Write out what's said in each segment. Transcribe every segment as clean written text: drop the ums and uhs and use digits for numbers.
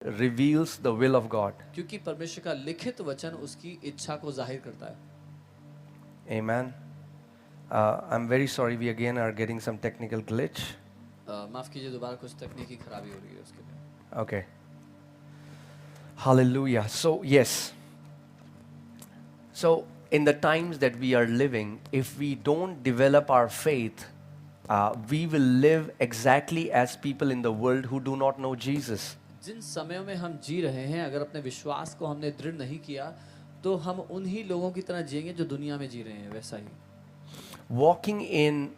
reveals the will of God. क्योंकि परमेश्वर का लिखित वचन उसकी इच्छा को जाहिर करता है. Amen. I'm very sorry, we again are getting some technical glitch. माफ कीजिए, दोबारा कुछ तकनीकी खराबी हो रही है उसके लिए. Okay. Hallelujah. So, yes. So, in the times that we are living, if we don't develop our faith, we will live exactly as people in the world who do not know Jesus. जिन समयों में हम जी रहे हैं, अगर अपने विश्वास को हमने दृढ़ नहीं किया तो हम उन्हीं लोगों की तरह जिएंगे जो दुनिया में जी रहे हैं, वैसा ही. Walking in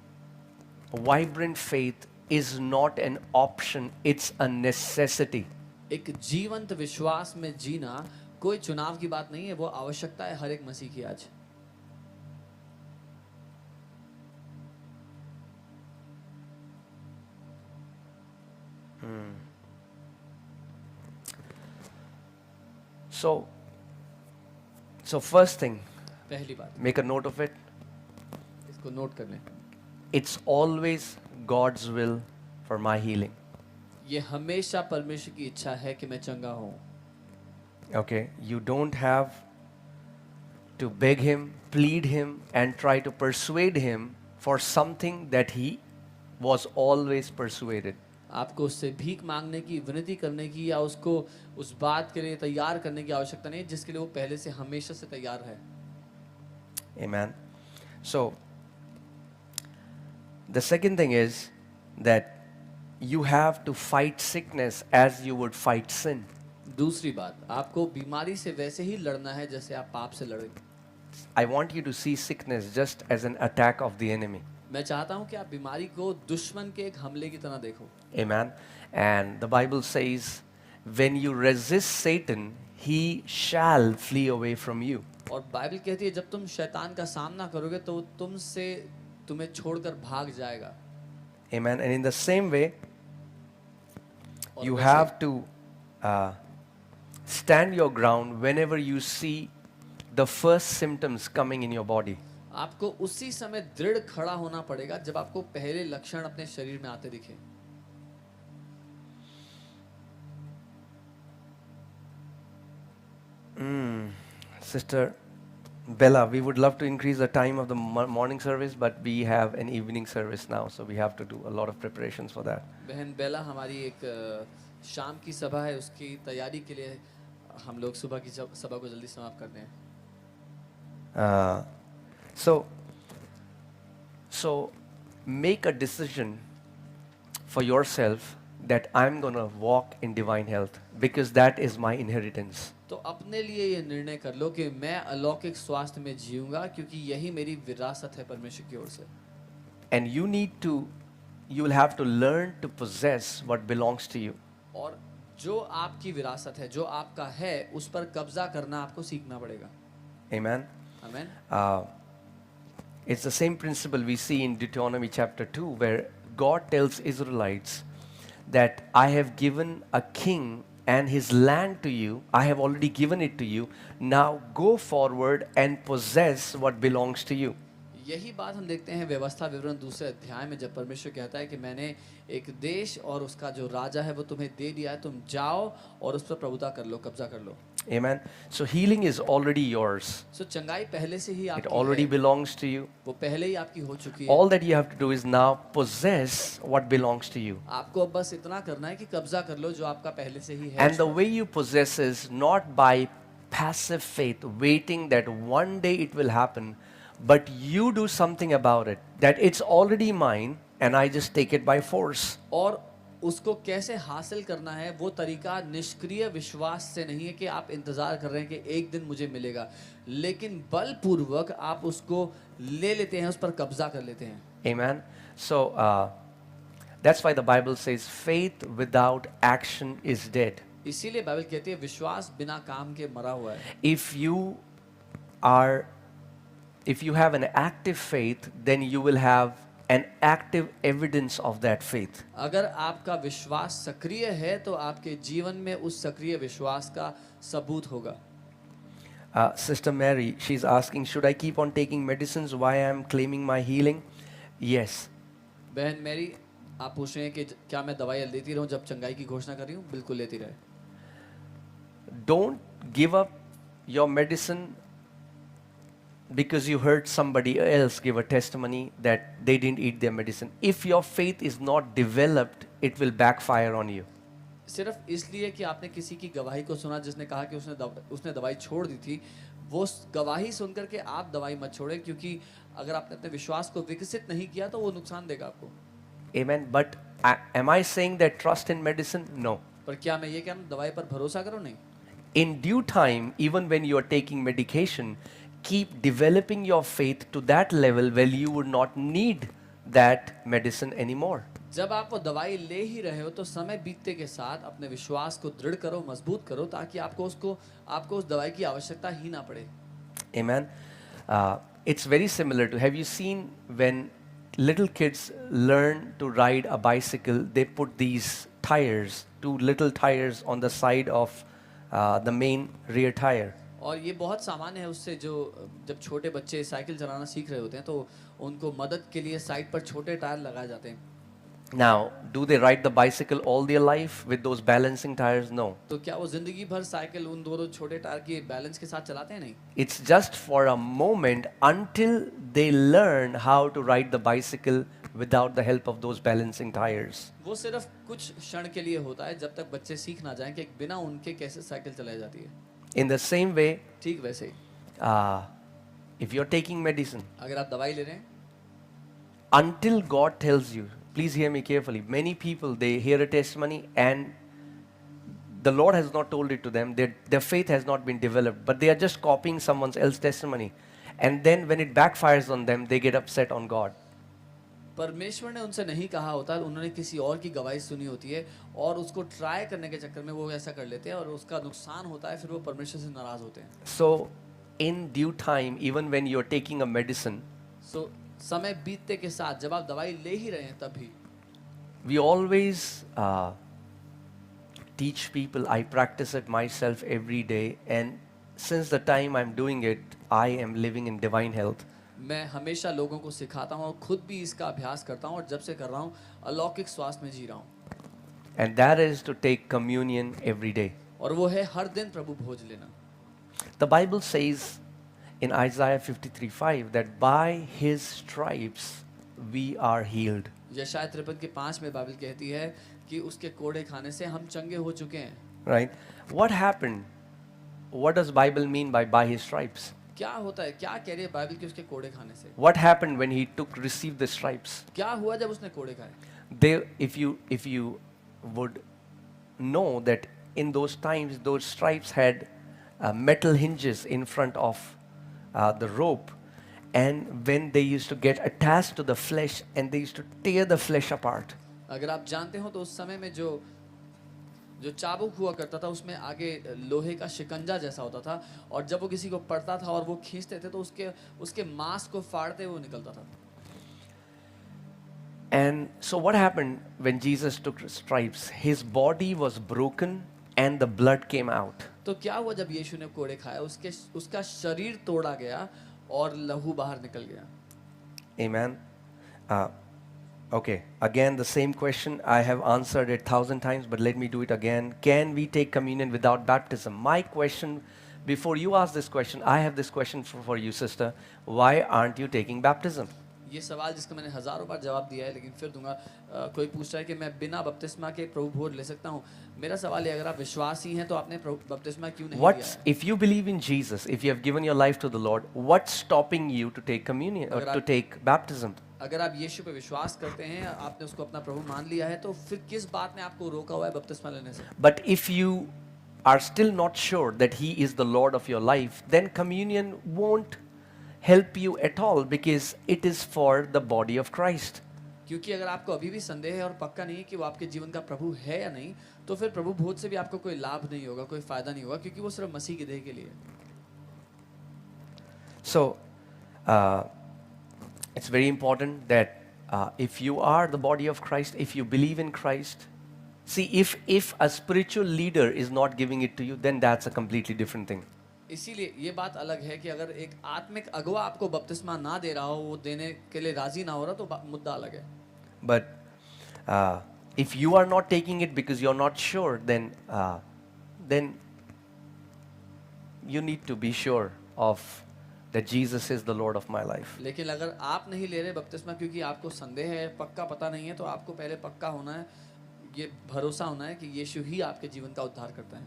vibrant faith is not an option, it's a necessity. एक जीवंत विश्वास में जीना कोई चुनाव की बात नहीं है, वो आवश्यकता है हर एक मसीह की आज. So first thing, पहली बात, make a note of it. इसको नोट कर लें. It's always God's will for my healing. ये हमेशा परमेश्वर की इच्छा है कि मैं चंगा हूँ. Okay, you don't have to beg him, plead him, and try to persuade him for something that he was always persuaded. आपको उससे भीख मांगने की, विनती करने की या उसको उस बात के लिए तैयार करने की आवश्यकता नहीं है जिसके लिए वो पहले से हमेशा से तैयार है. Amen. So, the second thing is that you have to fight sickness as you would fight sin. दूसरी बात, आपको बीमारी से वैसे ही लड़ना है जैसे आप पाप से लड़े. I want you to see sickness just as an attack of the enemy. मैं चाहता हूं कि आप बीमारी को दुश्मन के एक हमले की तरह देखो. Amen. And the Bible says, when you resist Satan, he shall flee away from you. और बाइबल कहती है जब तुम शैतान का सामना करोगे तो तुमसे तुम्हें छोड़कर भाग जाएगा. Amen. And in the same way, और you वैसे have to stand your ground whenever you see the first symptoms coming in your body. आपको उसी समय दृढ़ खड़ा होना पड़ेगा जब आपको पहले लक्षण अपने शरीर में आते दिखे. Sister Bella, we would love to increase the time of the morning service, but we have an evening service now, so we have to do a lot of preparations for that. बहन बेला, हमारी एक शाम की सभा है, उसकी तैयारी के लिए हम लोग सुबह की सभा को जल्दी समाप्त करते हैं. So make a decision for yourself that I'm going to walk in divine health because that is my inheritance. तो अपने लिए ये निर्णय कर लो कि मैं अलौकिक स्वास्थ्य में जीऊंगा क्योंकि यही मेरी विरासत है परमेश्वर की ओर से. And you will have to learn to possess what belongs to you. और जो आपकी विरासत है, जो आपका है, उस पर कब्जा करना आपको सीखना पड़ेगा. Amen. आमीन. It's the same principle we see in Deuteronomy chapter 2 where God tells Israelites that I have given a king and his land to you. I have already given it to you. Now go forward and possess what belongs to you. यही बात हम देखते हैं व्यवस्था विवरण दूसरे अध्याय में जब परमेश्वर कहता है कि मैंने एक देश और उसका जो राजा है वो तुम्हें दे दिया है, तुम जाओ और उस पर प्रभुता कर लो, कब्जा कर लो. Amen. So healing is already yours. So चंगाई पहले से ही It आपकी already है, belongs to you. वो पहले ही आपकी हो चुकी है. All that you have to do is now possess what belongs to you. आपको अब बस इतना करना है कि कब्जा कर लो जो आपका पहले से ही है. And the way you possess is not by passive faith, waiting that one day it will happen, but you do something about it, that it's already mine and I just take it by force. और उसको कैसे हासिल करना है वो तरीका निष्क्रिय विश्वास से नहीं है कि आप इंतजार कर रहे हैं कि एक दिन मुझे मिलेगा, लेकिन बलपूर्वक आप उसको ले लेते हैं, उस पर कब्जा कर लेते हैं. Amen. So that's why the Bible says faith without action is dead. इसीलिए बाइबल कहती है विश्वास बिना काम के मरा हुआ है. If you have an active faith, then you will have an active evidence of that faith. अगर आपका विश्वास सक्रिय है तो आपके जीवन में उस सक्रिय विश्वास का सबूत होगा. Sister Mary, she's asking, should I keep on taking medicines? Why I am claiming my healing? Yes. बहन मैरी, आप पूछ रहे हैं कि क्या मैं दवाई लेती रहूं जब चंगाई की घोषणा कर रही हूं? बिल्कुल लेती रहे. don't give up your medicine because you heard somebody else give a testimony that they didn't eat their medicine. If your faith is not developed, it will backfire on you. सिर्फ इसलिए कि आपने किसी की गवाही को सुना जिसने कहा कि उसने दवाई छोड़ दी थी, वो गवाही सुनकर के आप दवाई मत छोड़ें, क्योंकि अगर आपने अपने विश्वास को विकसित नहीं किया तो वो नुकसान देगा आपको। Amen. But am I saying that trust in medicine? No. पर क्या मैं ये कह रहा हूं दवाई पर भरोसा करो? नहीं। In due time, even when you are taking medication, keep developing your faith to that level where you would not need that medicine anymore. जब आप वो दवाई ले ही रहे हो तो समय बीतते के साथ अपने विश्वास को दृढ़ करो, मजबूत करो, ताकि आपको उस दवाई की आवश्यकता ही ना पड़े। Amen. It's very similar to, have you seen when little kids learn to ride a bicycle, they put these tires, two little tires on the side of the main rear tire. और ये बहुत सामान्य है उससे, जो जब छोटे बच्चे साइकिल चलाना सीख रहे होते हैं तो उनको मदद के लिए साइड पर छोटे टायर लगाए जाते हैं। Now, do they ride the bicycle all their life with those balancing tires? No. तो क्या वो जिंदगी भर साइकिल उन दो छोटे टायर के बैलेंस के साथ चलाते हैं? नहीं। It's just for a moment until they learn how to ride the bicycle without the help of those balancing tires. वो सिर्फ कुछ क्षण के लिए होता है, जब तक बच्चे सीख ना जाएं कि बिना उनके कैसे साइकिल चलाई जाती है। In the same way, ठीक वैसे ही if you're taking medicine, अगर आप दवाई ले रहे हैं, until God tells you, please hear me carefully. Many people, they hear a testimony and the Lord has not told it to them. Their faith has not been developed, but they are just copying someone else's testimony. And then when it backfires on them, they get upset on God. परमेश्वर ने उनसे नहीं कहा होता, उन्होंने किसी और की गवाही सुनी होती है और उसको ट्राई करने के चक्कर में वो ऐसा कर लेते हैं और उसका नुकसान होता है, फिर वो परमेश्वर से नाराज होते हैं। So, in due time, even when you're taking a medicine, So, समय बीतते के साथ जब आप दवाई ले ही रहे हैं तभी we always teach people. I practice it myself every day, and since the time I'm doing it, I am living in divine health. मैं हमेशा लोगों को सिखाता हूँ और खुद भी इसका अभ्यास करता हूँ, और जब से कर रहा हूँ अलौकिक स्वास्थ्य में जी रहा हूँ। And that is to take communion every day. और वो है हर दिन प्रभु भोज लेना। The Bible says in Isaiah 53:5 that by his stripes we are healed. यशायाह 53 के 5 में बाइबल कहती है कि उसके कोड़े खाने से हम चंगे हो चुके हैं। Right? What happened? What does Bible mean by his stripes? क्या होता है, क्या कह रही है बाइबल कि उसके कोड़े खाने से? What happened when he received the stripes? क्या हुआ जब उसने कोड़े खाए? If you would know that in those times, those stripes had metal hinges in front of the rope, and when they used to get attached to the flesh, and they used to tear the flesh apart. अगर आप जानते हो तो उस समय में जो चाबुक हुआ करता था उसमें आगे लोहे का शिकंजा जैसा होता था, और जब वो किसी को पड़ता था और वो खींचते थे तो उसके मांस को फाड़ते हुए निकलता था। And so what happened when Jesus took stripes? His body was broken and the blood came out. तो क्या हुआ जब यीशु ने कोड़े खाए? उसका शरीर तोड़ा गया और लहू बाहर निकल गया। Amen. Okay, again the same question. I have answered it 1,000 times, but let me do it again. Can we take communion without baptism? My question, before you ask this question, I have this question for you, sister. Why aren't you taking baptism? ये सवाल जिसका मैंने हजारों बार जवाब दिया है, लेकिन फिर दूंगा। कोई पूछ रहा है कि मैं बिना बपतिस्मा के प्रभु भोज ले सकता हूँ? मेरा सवाल है, अगर आप विश्वासी हैं तो आपने बपतिस्मा क्यों नहीं लिया है? If you believe in Jesus, if you have given your life to the Lord, what's stopping you to take communion or to take baptism? अगर आप यीशु पे विश्वास करते हैं, आपने उसको अपना प्रभु मान लिया है, तो फिर किस बात ने आपको रोका हुआ है बपतिस्मा लेने से? But if you are still not sure that He is the Lord of your life, then communion won't help you at all, because it is for the body of Christ. क्योंकि अगर आपको अभी भी संदेह है और पक्का नहीं है कि वो आपके जीवन का प्रभु है या नहीं, तो फिर प्रभु भोज से भी आपको कोई लाभ नहीं होगा, कोई फायदा नहीं होगा, क्योंकि वो सिर्फ मसीह की देह के लिए। So, it's very important that if you are the body of Christ, if you believe in Christ, see, if a spiritual leader is not giving it to you, then that's a completely different thing. इसीलिए ये बात अलग है कि अगर एक आत्मिक अगुवा आपको बपतिस्मा ना दे रहा हो, वो देने के लिए राजी ना हो रहा, तो मुद्दा अलग है। But if you are not taking it because you're not sure, then you need to be sure of that Jesus is the Lord of my life. लेकिन अगर आप नहीं ले रहे बपतिस्मा क्योंकि आपको संदेह है, पक्का पता नहीं है, तो आपको पहले पक्का होना है, ये भरोसा होना है कि यीशु ही आपके जीवन का उद्धार करता है।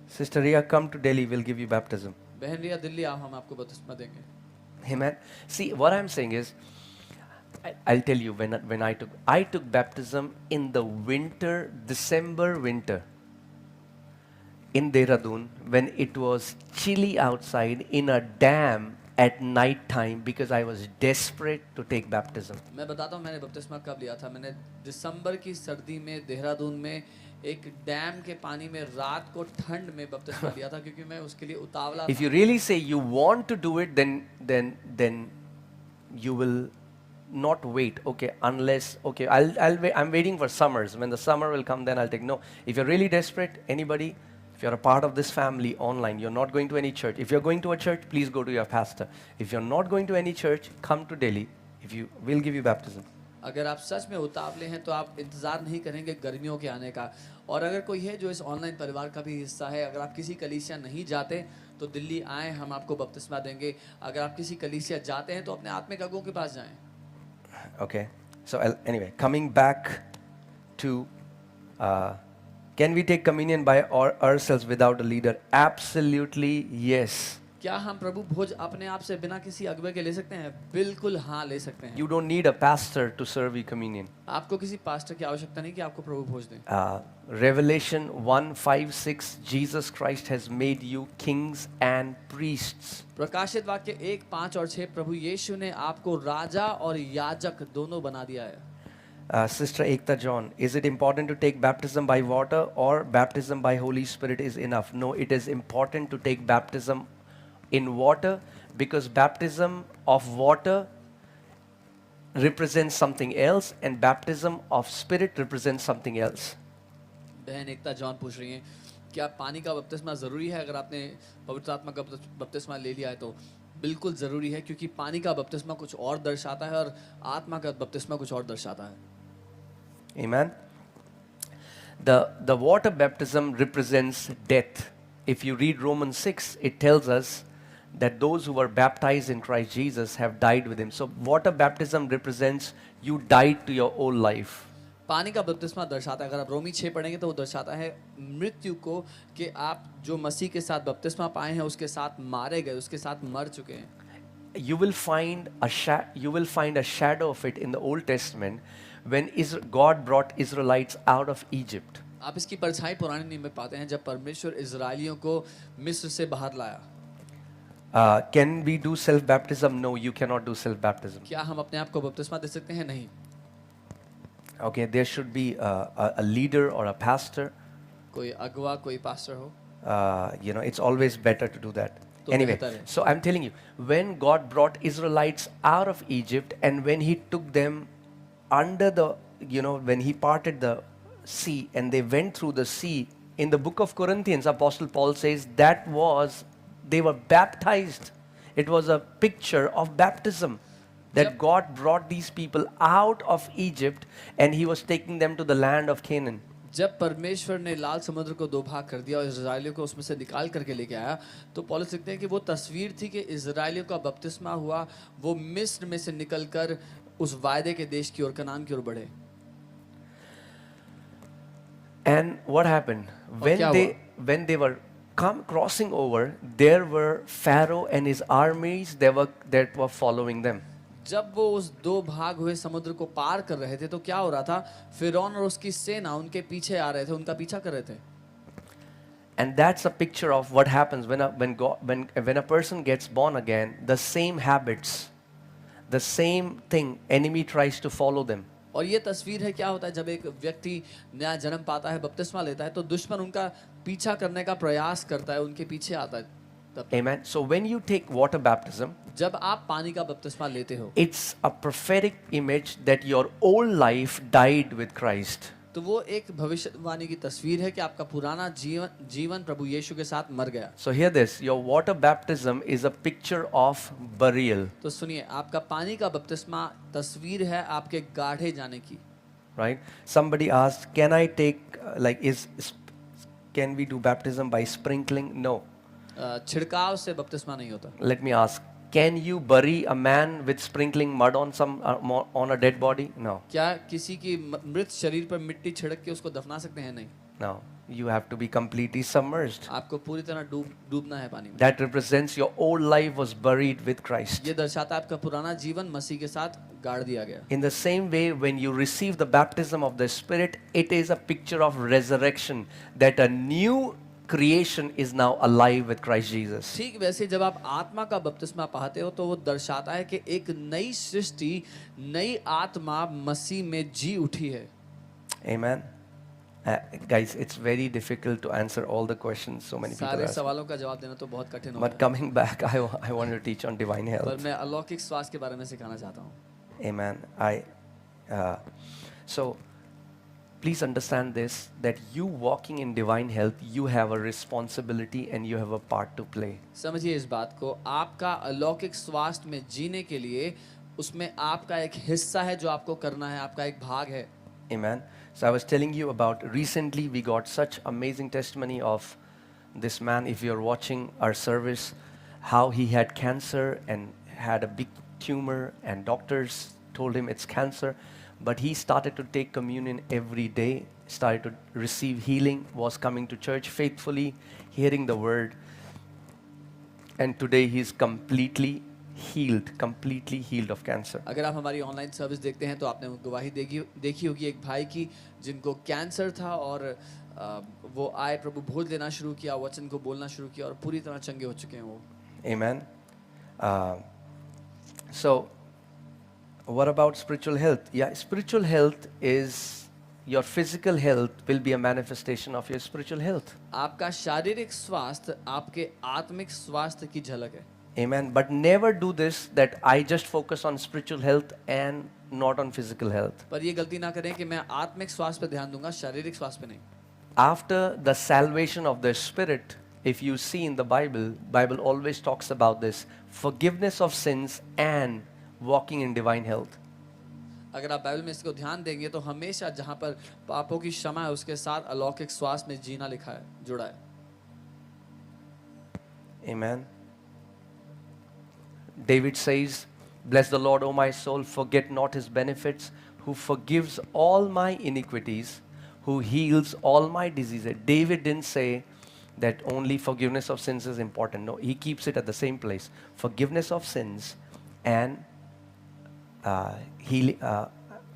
Sister Ria, come to Delhi, we'll give you baptism. बहन रिया, दिल्ली आओ, हम आपको बपतिस्मा देंगे। Amen. See, what I'm saying is, I'll tell you when I took baptism in the winter, December winter, in Dehradun, when it was chilly outside in a dam at night time because I was desperate to take baptism. मैं बताता हूँ मैंने बपतिस्मा कब लिया था। मैंने दिसंबर की सर्दी में देहरादून में एक डैम के पानी में रात को ठंड में बपतिस्मा लिया था क्योंकि मैं उसके लिए उतावला If था। you really say you want to do it, then you will not wait. Okay, unless I'm waiting for summers. When the summer will come, then I'll take. No, if you're really desperate, anybody, if you're a part of this family online, you're not going to any church. If you're going to a church, please go to your pastor. If you're not going to any church, come to Delhi. We'll give you baptism. अगर आप सच में उतावले हैं तो आप इंतज़ार नहीं करेंगे गर्मियों के आने का। और अगर कोई है जो इस ऑनलाइन परिवार का भी हिस्सा है, अगर आप किसी कलीसिया नहीं जाते तो दिल्ली आएँ, हम आपको बपतिस्मा देंगे। अगर आप किसी कलीसिया जाते हैं तो अपने आत्मिक अगुओं के पास जाएं। Okay, so anyway, coming back to can we take communion by ourselves without a leader? Absolutely yes. क्या हम प्रभु भोज अपने आप से बिना किसी अगुवे के ले सकते हैं? बिल्कुल हाँ, ले सकते हैं। You don't need a pastor to serve you communion. आपको किसी पास्टर की आवश्यकता नहीं कि आपको प्रभु भोज दें। Revelation 1:5-6, Jesus Christ has made you kings and priests. प्रकाशित वाक्य 1:5 और 6, प्रभु यीशु ने आपको राजा और याजक दोनों बना दिया है। Sister Ekta John, is it important to take baptism by water or baptism by Holy Spirit is enough? No, it is important to take baptism in water because baptism of water represents something else and baptism of spirit represents something else. बहन एकता John पूछ रही हैं, क्या पानी का बपतिस्मा ज़रूरी है? अगर आपने पवित्र आत्मा का बपतिस्मा ले लिया है तो बिल्कुल ज़रूरी है, क्योंकि पानी का बपतिस्मा कुछ और दर्शाता है और आत्मा का बपतिस्मा कुछ और दर्शाता है। Amen. The water baptism represents death. If you read Romans 6, it tells us that those who were baptized in Christ Jesus have died with him. So water baptism represents you died to your old life. पानी का बपतिस्मा दर्शाता है, अगर आप रोमी 6 पढ़ेंगे तो वो दर्शाता है मृत्यु को, कि आप जो मसीह के साथ बपतिस्मा पाए हैं उसके साथ मारे गए, उसके साथ मर चुके हैं। You will find a shadow of it in the Old Testament when God brought Israelites out of Egypt. आप इसकी परछाई पुराने नियम में पाते हैं जब परमेश्वर इजरायलियों को मिस्र से बाहर लाया। Can we do self-baptism? No, you cannot do self-baptism. क्या हम अपने आप को बपतिस्मा दे सकते हैं? नहीं। Okay, there should be a leader or a pastor. कोई अगुवा, कोई पास्टर हो। It's always better to do that. तो Anyway, बेहतर है। so I'm telling you, when God brought Israelites out of Egypt and when he took them under when he parted the sea and they went through the sea, in the book of Corinthians, Apostle Paul says they were baptized. It was a picture of baptism. That Yep. God brought these people out of Egypt and he was taking them to the land of Canaan. जब परमेश्वर ने लाल समुद्र को 2 भाग कर दिया और इजरायलियों को उसमें से निकाल करके लेके आया, तो पौलुस लिखते हैं कि वो तस्वीर थी कि इजरायलियों का बपतिस्मा हुआ, वो मिस्र में से निकलकर उस वायदे के देश की ओर, कनान की ओर बढ़े। And what happened? क्या When they were crossing over, there were Pharaoh and his armies that were following them. जब वो उस 2 भाग हुए समुद्र को पार कर रहे थे तो क्या हो रहा था? फिरौन और उसकी सेना उनके पीछे आ रहे थे, उनका पीछा कर रहे थे। And that's a picture of what happens when a person gets born again. The same habits, the same thing, enemy tries to follow them. और ये तस्वीर है क्या होता है जब एक व्यक्ति नया जन्म पाता है, बपतिस्मा लेता है, तो दुश्मन उनका पीछा करने का प्रयास करता है, उनके पीछे आता है। Amen. So when you take water baptism, जब आप पानी का बपतिस्मा लेते हो, it's a prophetic image that your old life died with Christ. तो वो एक भविष्यवाणी की तस्वीर है कि आपका पुराना जीवन प्रभु यीशु के साथ मर गया। So hear this, your water baptism is a picture of burial. तो सुनिए, आपका पानी का बपतिस्मा तस्वीर है आपके गाढ़े जाने की। Right? Somebody asked, can I take can we do baptism by sprinkling? No. छिड़काव से बपतिस्मा नहीं होता। Let me ask, can you bury a man with sprinkling mud on on a dead body? No. क्या किसी की मृत शरीर पर मिट्टी छिड़क के उसको दफना सकते हैं? नहीं। No. You have to be completely submerged. आपको पूरी तरह डूबना है पानी में। That represents your old life was buried with Christ. ये दर्शाता है आपका पुराना जीवन मसीह के साथ गाड़ दिया गया। In the same way, when you receive the baptism of the Spirit, it is a picture of resurrection, that a new creation is now alive with Christ Jesus. ठीक वैसे जब आप आत्मा का बपतिस्मा पाते हो तो वो दर्शाता है कि एक नई सृष्टि, नई आत्मा मसीह में जी उठी है। Amen. Guys, it's very difficult to answer all the questions so many people सारे ask. सवालों का जवाब देना तो बहुत कठिन होता But है। coming back, I want to teach on divine पर health. मैं अलौकिक स्वास्थ्य के बारे में सिखाना चाहता हूँ। Amen. So please understand this, that you walking in divine health, you have a responsibility and you have a part to play. समझिए इस बात को, आपका अलौकिक स्वास्थ्य में जीने के लिए उसमें आपका एक हिस्सा है जो आपको करना है, आपका एक भाग है। Amen. So I was telling you about, recently we got such amazing testimony of this man, if you're watching our service, how he had cancer and had a big tumor and doctors told him it's cancer, but he started to take communion every day, started to receive healing, was coming to church faithfully, hearing the word, and today he's completely healed of cancer. अगर आप हमारी online service देखते हैं तो आपने गवाही देखी होगी एक भाई की जिनको कैंसर था और वो आए, प्रभु भोज लेना शुरू किया, वचन को बोलना शुरू किया और पूरी तरह चंगे हो चुके हैं वो। Amen. So, what about spiritual health? Yeah, spiritual health is your physical health will be a manifestation of your spiritual health. आपका शारीरिक स्वास्थ्य आपके आत्मिक स्वास्थ्य की झलक है। Amen. But never do this, that I just focus on spiritual health and not on physical health. पर ये गलती ना करें कि मैं आत्मिक स्वास्थ्य पे ध्यान दूंगा, शारीरिक स्वास्थ्य पे नहीं। After the salvation of the Spirit, if you see in the Bible always talks about this, forgiveness of sins and walking in divine health. अगर आप बाइबल में इसको ध्यान देंगे तो हमेशा जहाँ पर पापों की क्षमा है उसके साथ अलौकिक स्वास्थ्य में जीना लिखा है, जुड़ा है। Amen. David says, "Bless the Lord, O my soul, forget not his benefits, who forgives all my iniquities, who heals all my diseases." David didn't say that only forgiveness of sins is important. No, he keeps it at the same place. Forgiveness of sins and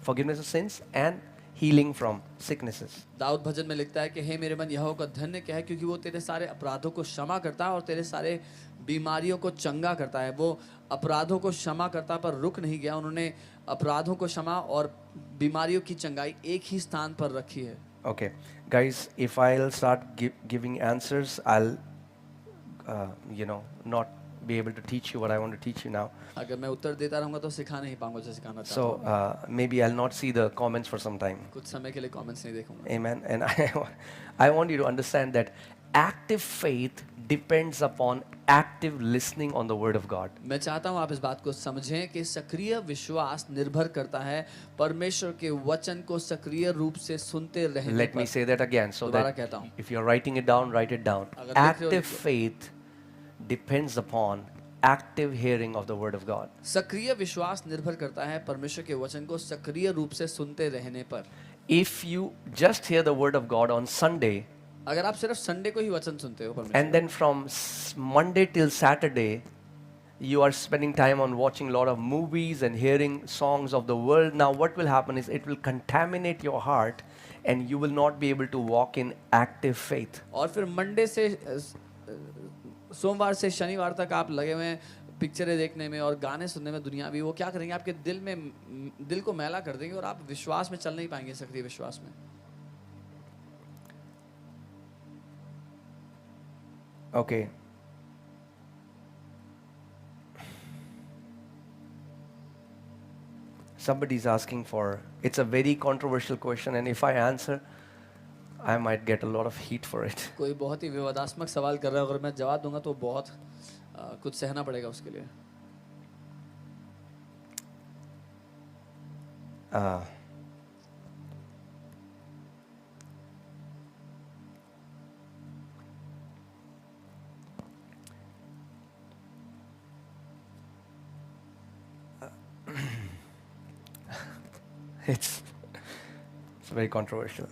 forgiveness of sins and healing from sicknesses. Dawood भजन में लिखता है कि हे मेरे मन यहोवा का धन्य क्या है, क्योंकि वो तेरे सारे अपराधों को क्षमा करता है और तेरे सारे बीमारियों को चंगा करता है। वो अपराधों को क्षमा करता पर रुक नहीं गया, उन्होंने अपराधों को क्षमा और बीमारियों की चंगाई एक ही स्थान पर रखी है। Okay, guys, if I'll start giving answers, I'll, not be able to teach you what I want to teach you now. अगर मैं उत्तर देता रहूंगा तो सिखा नहीं पाऊंगा जो सिखाना चाहता So हूं। maybe I'll not see the comments for some time. कुछ समय के लिए कमेंट्स नहीं देखूंगा। Amen. And I want you to understand that active faith depends upon active listening on the word of God. मैं चाहता हूं आप इस बात को समझें कि सक्रिय विश्वास निर्भर करता है परमेश्वर के वचन को सक्रिय रूप से सुनते रहने Let me पर। say that again, so दोबारा that कहता हूं। if you're writing it down, write it down. अगर लिख रहे हो, Active लिख लो। faith depends upon active hearing of the word of God. सक्रिय विश्वास निर्भर करता है परमेश्वर के वचन को सक्रिय रूप से सुनते रहने पर। If you just hear the word of God on Sunday, अगर आप सिर्फ संडे को ही वचन सुनते हो परमेश्वर, and then from Monday till Saturday, you are spending time on watching a lot of movies and hearing songs of the world, now what will happen is it will contaminate your heart and you will not be able to walk in active faith. और फिर Monday से सोमवार से शनिवार तक आप लगे हुए हैं पिक्चरें देखने में और गाने सुनने में दुनियावी, वो क्या करेंगे, आपके दिल को मैला कर देंगे और आप विश्वास में चल नहीं पाएंगे, सक्रिय विश्वास में। Okay. Somebody's asking for, it's a very controversial question, and if I answer, I might get a lot of heat for it. कोई बहुत ही विवादास्पद सवाल कर रहा है, अगर मैं जवाब दूंगा तो बहुत कुछ सहना पड़ेगा उसके लिए। It's very controversial.